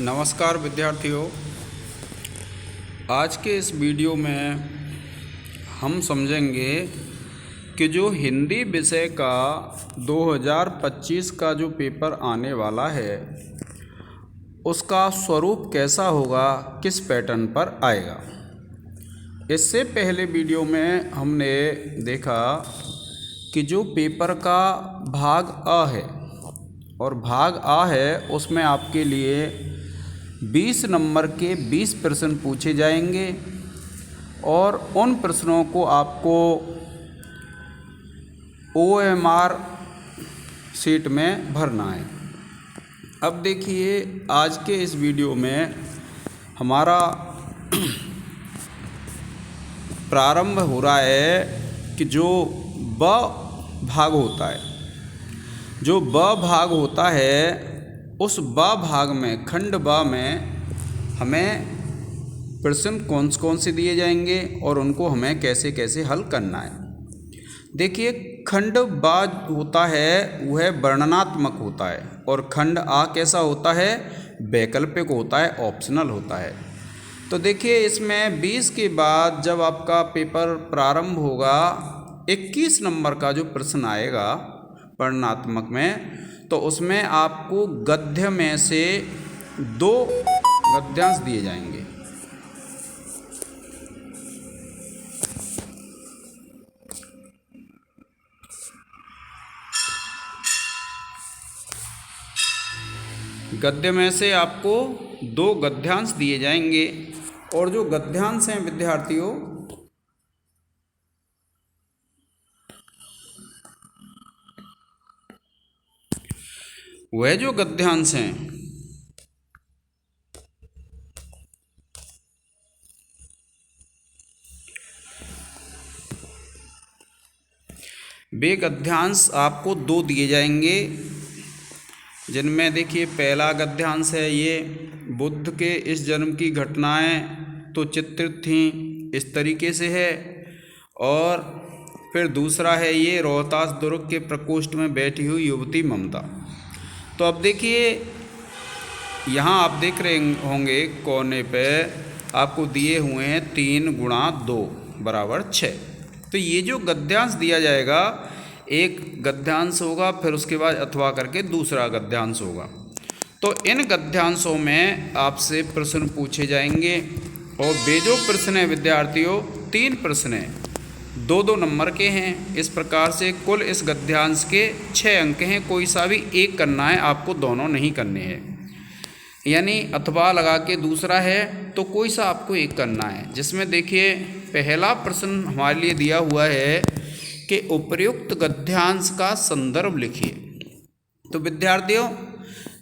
नमस्कार विद्यार्थियों। आज के इस वीडियो में हम समझेंगे कि जो हिंदी विषय का 2025 का जो पेपर आने वाला है उसका स्वरूप कैसा होगा, किस पैटर्न पर आएगा। इससे पहले वीडियो में हमने देखा कि जो पेपर का भाग अ है और भाग आ है उसमें आपके लिए 20 नंबर के 20 प्रश्न पूछे जाएंगे और उन प्रश्नों को आपको OMR शीट में भरना है। अब देखिए, आज के इस वीडियो में हमारा प्रारंभ हो रहा है कि जो ब भाग होता है, जो ब भाग होता है उस ब भाग में, खंड ब में हमें प्रश्न कौन से दिए जाएंगे और उनको हमें कैसे कैसे हल करना है। देखिए, खंड ब होता है वह वर्णनात्मक होता है और खंड आ कैसा होता है, वैकल्पिक होता है, ऑप्शनल होता है। तो देखिए, इसमें 20 के बाद जब आपका पेपर प्रारंभ होगा 21 नंबर का जो प्रश्न आएगा वर्णनात्मक में, तो उसमें आपको गद्य में से 2 गद्यांश दिए जाएंगे। गद्य में से आपको 2 गद्यांश दिए जाएंगे और जो गद्यांश हैं विद्यार्थियों, वह जो गद्यांश हैं वे गद्यांश आपको 2 दिए जाएंगे, जिनमें देखिए पहला गद्यांश है ये बुद्ध के इस जन्म की घटनाएं तो चित्रित थीं, इस तरीके से है। और फिर दूसरा है ये रोहतास दुर्ग के प्रकोष्ठ में बैठी हुई युवती ममता। तो अब देखिए, यहाँ आप देख रहे होंगे कोने पे आपको दिए हुए हैं 3 × 2 = 6। तो ये जो गद्यांश दिया जाएगा, एक गद्यांश होगा, फिर उसके बाद अथवा करके दूसरा गद्यांश होगा। तो इन गद्यांशों में आपसे प्रश्न पूछे जाएंगे और वे जो प्रश्न हैं विद्यार्थियों, 3 प्रश्न हैं, 2-2 नंबर के हैं। इस प्रकार से कुल इस गद्यांश के 6 अंक हैं। कोई सा भी एक करना है, आपको दोनों नहीं करने हैं। यानी अथवा लगा के दूसरा है तो कोई सा आपको एक करना है। जिसमें देखिए पहला प्रश्न हमारे लिए दिया हुआ है कि उपर्युक्त गद्यांश का संदर्भ लिखिए। तो विद्यार्थियों,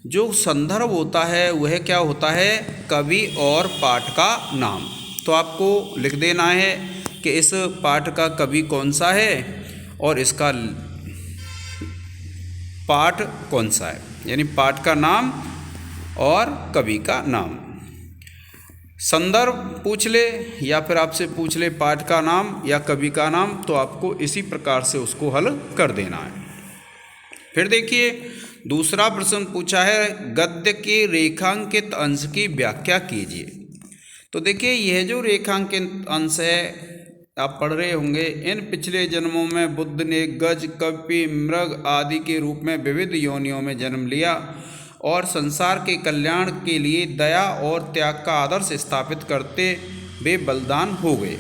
जो संदर्भ होता है वह क्या होता है, कवि और पाठ का नाम। तो आपको लिख देना है कि इस पाठ का कवि कौन सा है और इसका पाठ कौन सा है, यानी पाठ का नाम और कवि का नाम। संदर्भ पूछ ले या फिर आपसे पूछ ले पाठ का नाम या कवि का नाम, तो आपको इसी प्रकार से उसको हल कर देना है। फिर देखिए, दूसरा प्रश्न पूछा है गद्य के रेखांकित अंश की व्याख्या कीजिए। तो देखिए, यह जो रेखांकित अंश है आप पढ़ रहे होंगे, इन पिछले जन्मों में बुद्ध ने गज, कपि, मृग आदि के रूप में विविध योनियों में जन्म लिया और संसार के कल्याण के लिए दया और त्याग का आदर्श स्थापित करते वे बलिदान हो गए।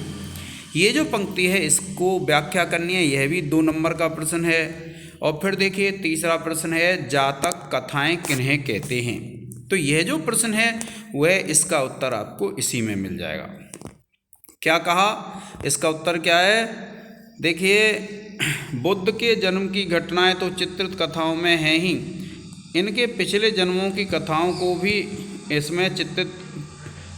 ये जो पंक्ति है इसको व्याख्या करनी है, यह भी 2 नंबर का प्रश्न है। और फिर देखिए तीसरा प्रश्न है जातक कथाएं किन्हें कहते हैं। तो यह जो प्रश्न है वह इसका उत्तर आपको इसी में मिल जाएगा। क्या कहा, इसका उत्तर क्या है, देखिए बुद्ध के जन्म की घटनाएं तो चित्रित कथाओं में हैं ही, इनके पिछले जन्मों की कथाओं को भी इसमें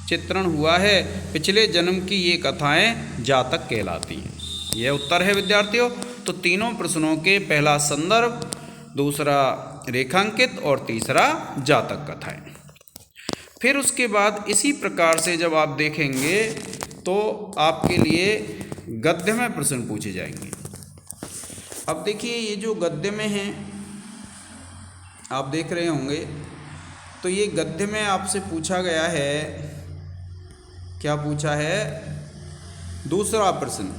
चित्रण हुआ है। पिछले जन्म की ये कथाएं जातक कहलाती हैं। यह उत्तर है विद्यार्थियों। तो तीनों प्रश्नों के पहला संदर्भ, दूसरा रेखांकित और तीसरा जातक कथाएं। फिर उसके बाद इसी प्रकार से जब आप देखेंगे तो आपके लिए गद्य में प्रश्न पूछे जाएंगे। अब देखिए, ये जो गद्य में हैं आप देख रहे होंगे तो ये गद्य में आपसे पूछा गया है, क्या पूछा है, दूसरा प्रश्न,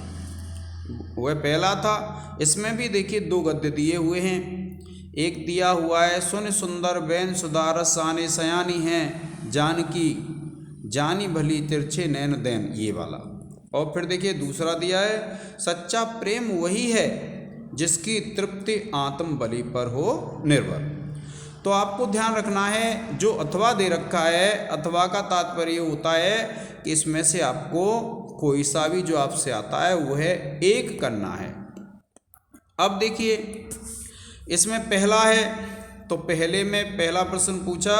वह पहला था। इसमें भी देखिए दो गद्य दिए हुए हैं। एक दिया हुआ है सुन सुंदर बैन सुदारस आने सयानी हैं जानकी जानी भली तिरछे नैन दैन, ये वाला। और फिर देखिए दूसरा दिया है सच्चा प्रेम वही है जिसकी तृप्ति आत्म बलि पर हो निर्भर। तो आपको ध्यान रखना है, जो अथवा दे रखा है, अथवा का तात्पर्य होता है कि इसमें से आपको कोई सा भी जो आपसे आता है वह एक करना है। अब देखिए इसमें पहला है, तो पहले में पहला प्रश्न पूछा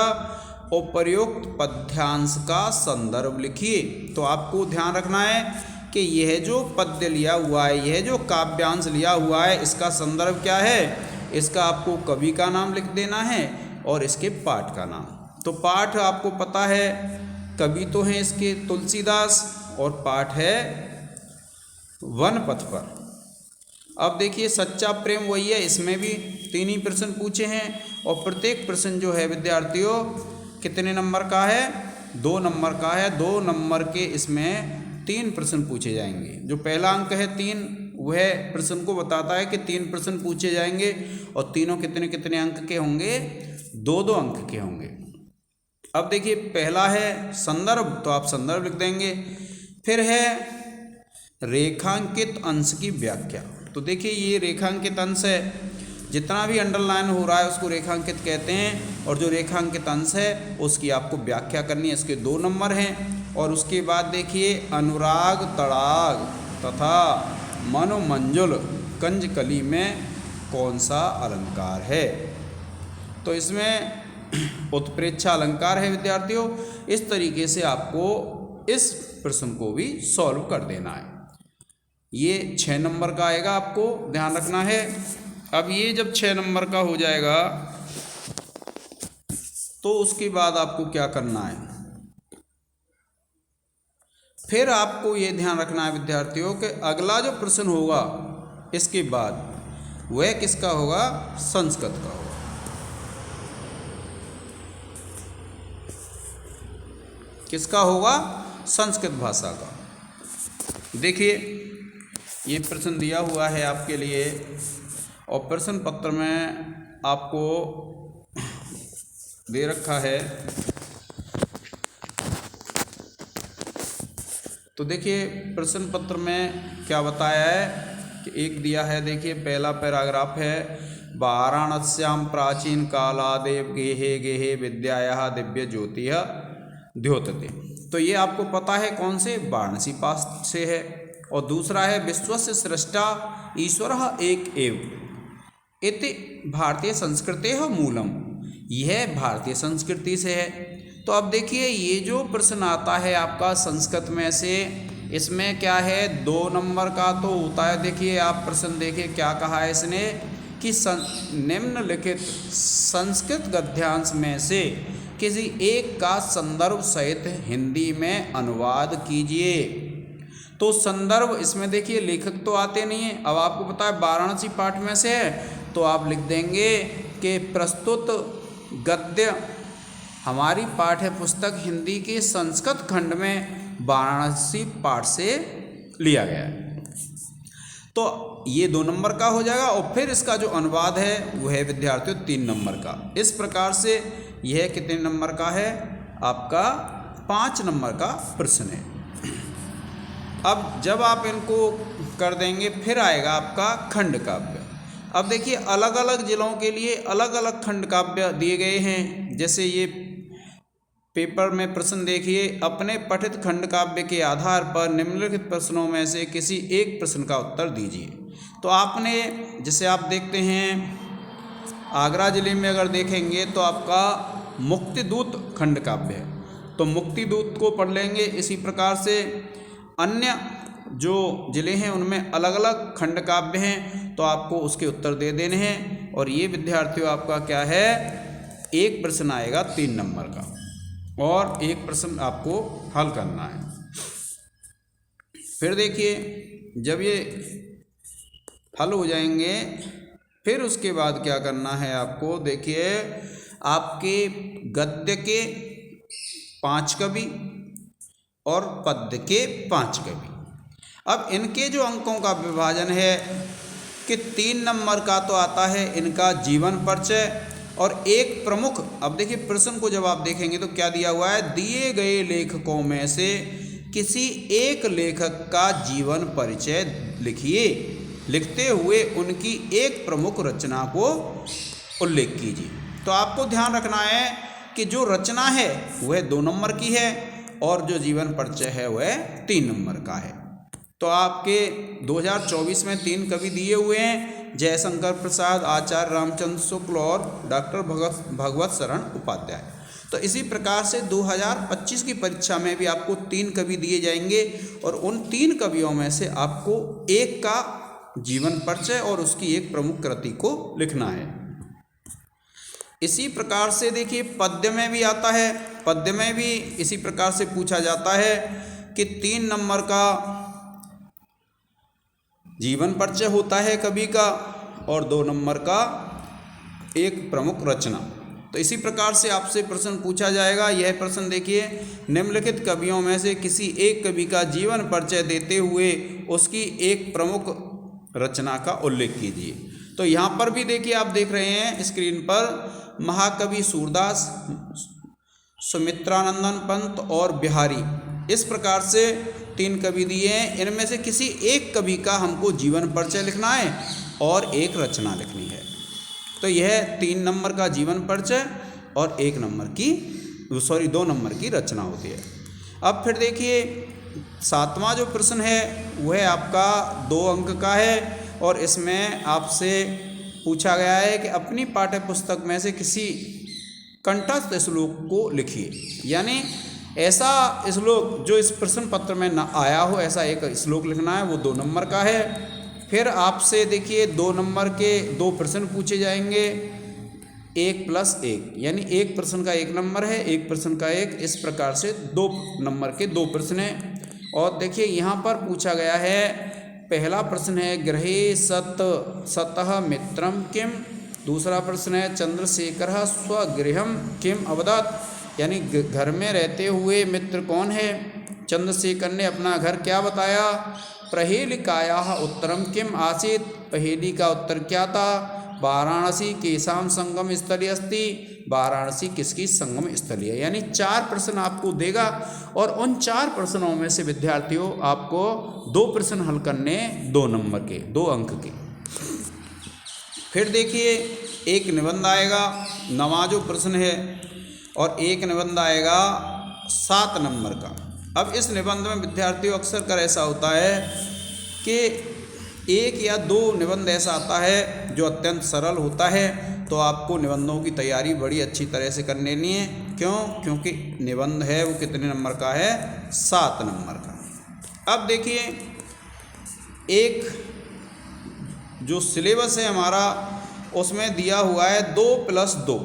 उपर्युक्त पद्यांश का संदर्भ लिखिए। तो आपको ध्यान रखना है कि यह जो पद्य लिया हुआ है, यह जो काव्यांश लिया हुआ है, इसका संदर्भ क्या है, इसका आपको कवि का नाम लिख देना है और इसके पाठ का नाम। तो पाठ आपको पता है, कवि तो हैं इसके तुलसीदास और पाठ है वन पथ पर। अब देखिए सच्चा प्रेम वही है, इसमें भी 3 ही प्रश्न पूछे हैं और प्रत्येक प्रश्न जो है विद्यार्थियों कितने नंबर का है, 2 नंबर का है। 2 नंबर के इसमें 3 प्रश्न पूछे जाएंगे। जो पहला अंक है 3, वह प्रश्न को बताता है कि 3 प्रश्न पूछे जाएंगे और तीनों कितने कितने अंक के होंगे, 2-2 अंक के होंगे। अब देखिए पहला है संदर्भ, तो आप संदर्भ लिख देंगे। फिर है रेखांकित अंश की व्याख्या। तो देखिए ये रेखांकित अंश है, जितना भी अंडरलाइन हो रहा है उसको रेखांकित कहते हैं, और जो रेखांकित अंश है उसकी आपको व्याख्या करनी है। इसके 2 नंबर हैं। और उसके बाद देखिए अनुराग तड़ाग तथा मनोमंजुल कंजकली में कौन सा अलंकार है। तो इसमें उत्प्रेक्षा अलंकार है विद्यार्थियों। इस तरीके से आपको इस प्रश्न को भी सॉल्व कर देना है। ये 6 नंबर का आएगा, आपको ध्यान रखना है। अब ये जब 6 नंबर का हो जाएगा तो उसके बाद आपको क्या करना है, फिर आपको ये ध्यान रखना है विद्यार्थियों कि अगला जो प्रश्न होगा इसके बाद वह किसका होगा, संस्कृत का होगा। किसका होगा, संस्कृत भाषा का। देखिए ये प्रश्न दिया हुआ है आपके लिए और प्रश्न पत्र में आपको दे रखा है। तो देखिए प्रश्न पत्र में क्या बताया है कि एक दिया है, देखिए पहला पैराग्राफ है वाराणस्याम प्राचीन कालादेव गेहे गेहे विद्याया दिव्य ज्योतिः द्योतते। तो ये आपको पता है कौन से, वाराणसी पास से है। और दूसरा है विश्वस्य सृष्टा ईश्वरः एक एव इति भारतीय संस्कृतेः मूलम, यह भारतीय संस्कृति से है। तो अब देखिए ये जो प्रश्न आता है आपका संस्कृत में से, इसमें क्या है 2 नंबर का तो होता है। देखिए आप प्रश्न देखिए क्या कहा है इसने कि निम्नलिखित संस्कृत गद्यांश में से किसी एक का संदर्भ सहित हिंदी में अनुवाद कीजिए। तो संदर्भ इसमें देखिए लेखक तो आते नहीं हैं। अब आपको पता है वाराणसी पाठ में से है, तो आप लिख देंगे कि प्रस्तुत गद्य हमारी पाठ्य पुस्तक हिंदी के संस्कृत खंड में वाराणसी पाठ से लिया गया है। तो ये 2 नंबर का हो जाएगा और फिर इसका जो अनुवाद है वह है विद्यार्थियों 3 नंबर का। इस प्रकार से यह कितने नंबर का है, आपका 5 नंबर का प्रश्न है। अब जब आप इनको कर देंगे फिर आएगा आपका खंड काव्य। अब देखिए अलग अलग जिलों के लिए अलग अलग खंड काव्य दिए गए हैं। जैसे ये पेपर में प्रश्न देखिए, अपने पठित खंड काव्य के आधार पर निम्नलिखित प्रश्नों में से किसी एक प्रश्न का उत्तर दीजिए। तो आपने जैसे आप देखते हैं आगरा जिले में अगर देखेंगे तो आपका मुक्तिदूत खंड काव्य है, तो मुक्तिदूत को पढ़ लेंगे। इसी प्रकार से अन्य जो जिले हैं उनमें अलग अलग खंड काव्य हैं, तो आपको उसके उत्तर दे देने हैं। और ये विद्यार्थियों आपका क्या है, एक प्रश्न आएगा 3 नंबर का और एक प्रश्न आपको हल करना है। फिर देखिए जब ये हल हो जाएंगे फिर उसके बाद क्या करना है आपको, देखिए आपके गद्य के 5 कवि और पद्य के 5 कवि। अब इनके जो अंकों का विभाजन है कि 3 नंबर का तो आता है इनका जीवन परिचय और एक प्रमुख। अब देखिए प्रश्न को जब आप देखेंगे तो क्या दिया हुआ है, दिए गए लेखकों में से किसी एक लेखक का जीवन परिचय लिखिए, लिखते हुए उनकी एक प्रमुख रचना को उल्लेख कीजिए। तो आपको ध्यान रखना है कि जो रचना है वह 2 नंबर की है और जो जीवन परिचय है वह 3 नंबर का है। तो आपके 2024 में 3 कवि दिए हुए हैं, जयशंकर प्रसाद, आचार्य रामचंद्र शुक्ल और डॉक्टर भगवत शरण उपाध्याय। तो इसी प्रकार से 2025 की परीक्षा में भी आपको 3 कवि दिए जाएंगे और उन 3 कवियों में से आपको एक का जीवन परिचय और उसकी एक प्रमुख कृति को लिखना है। इसी प्रकार से देखिए पद्य में भी आता है, पद्य में भी इसी प्रकार से पूछा जाता है कि 3 नंबर का जीवन परिचय होता है कवि का और 2 नंबर का एक प्रमुख रचना। तो इसी प्रकार से आपसे प्रश्न पूछा जाएगा। यह प्रश्न देखिए, निम्नलिखित कवियों में से किसी एक कवि का जीवन परिचय देते हुए उसकी एक प्रमुख रचना का उल्लेख कीजिए। तो यहाँ पर भी देखिए आप देख रहे हैं स्क्रीन पर महाकवि सूरदास, सुमित्रानंदन पंत और बिहारी, इस प्रकार से 3 कवि दिए हैं। इनमें से किसी एक कवि का हमको जीवन परिचय लिखना है और एक रचना लिखनी है। तो यह 3 नंबर का जीवन परिचय और 2 नंबर की रचना होती है। अब फिर देखिए 7वां जो प्रश्न है वह आपका 2 अंक का है और इसमें आपसे पूछा गया है कि अपनी पाठ्य पुस्तक में से किसी कंठस्थ श्लोक को लिखिए। यानी ऐसा श्लोक जो इस प्रश्न पत्र में न आया हो, ऐसा एक श्लोक लिखना है, वो 2 नंबर का है। फिर आपसे देखिए 2 नंबर के 2 प्रश्न पूछे जाएंगे, 1+1, यानी एक प्रश्न का 1 नंबर है, एक प्रश्न का 1, इस प्रकार से 2 नंबर के 2 प्रश्न हैं। और देखिए यहाँ पर पूछा गया है, पहला प्रश्न है गृहे सतः मित्रम किम, दूसरा प्रश्न है चंद्रशेखर स्वगृहम किम अवदत्, यानी घर में रहते हुए मित्र कौन है, चंद्रशेखर ने अपना घर क्या बताया। प्रहेलिकायाः उत्तरम किम आसीत्, पहेली का उत्तर क्या था। वाराणसी केसाम संगम स्थली अस्ति, वाराणसी किसकी संगम स्थली है। यानी 4 प्रश्न आपको देगा और उन 4 प्रश्नों में से विद्यार्थियों आपको 2 प्रश्न हल करने 2 नंबर के, 2 अंक के। फिर देखिए एक निबंध आएगा, 9वां जो प्रश्न है, और एक निबंध आएगा 7 नंबर का। अब इस निबंध में विद्यार्थियों अक्सर कर ऐसा होता है कि 1 या 2 निबंध ऐसा आता है जो अत्यंत सरल होता है। तो आपको निबंधों की तैयारी बड़ी अच्छी तरह से कर लेनी है। क्यों? क्योंकि निबंध है वो कितने नंबर का है, 7 नंबर का। अब देखिए एक जो सिलेबस है हमारा उसमें दिया हुआ है 2+2,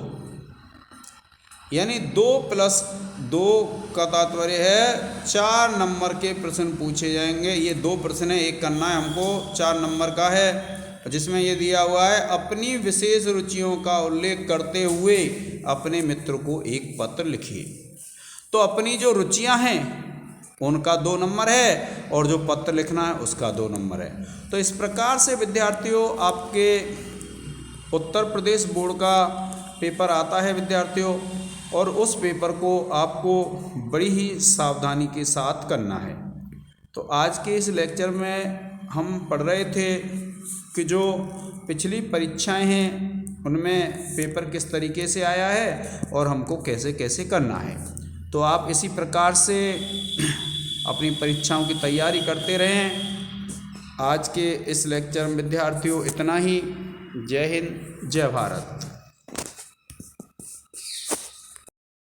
यानी 2+2 का तात्पर्य है 4 नंबर के प्रश्न पूछे जाएंगे। ये 2 प्रश्न है, एक करना है हमको, 4 नंबर का है, जिसमें ये दिया हुआ है अपनी विशेष रुचियों का उल्लेख करते हुए अपने मित्र को एक पत्र लिखिए। तो अपनी जो रुचियां हैं उनका 2 नंबर है और जो पत्र लिखना है उसका 2 नंबर है। तो इस प्रकार से विद्यार्थियों आपके उत्तर प्रदेश बोर्ड का पेपर आता है विद्यार्थियों, और उस पेपर को आपको बड़ी ही सावधानी के साथ करना है। तो आज के इस लेक्चर में हम पढ़ रहे थे कि जो पिछली परीक्षाएं हैं उनमें पेपर किस तरीके से आया है और हमको कैसे कैसे करना है। तो आप इसी प्रकार से अपनी परीक्षाओं की तैयारी करते रहें। आज के इस लेक्चर में विद्यार्थियों इतना ही। जय हिंद, जय भारत।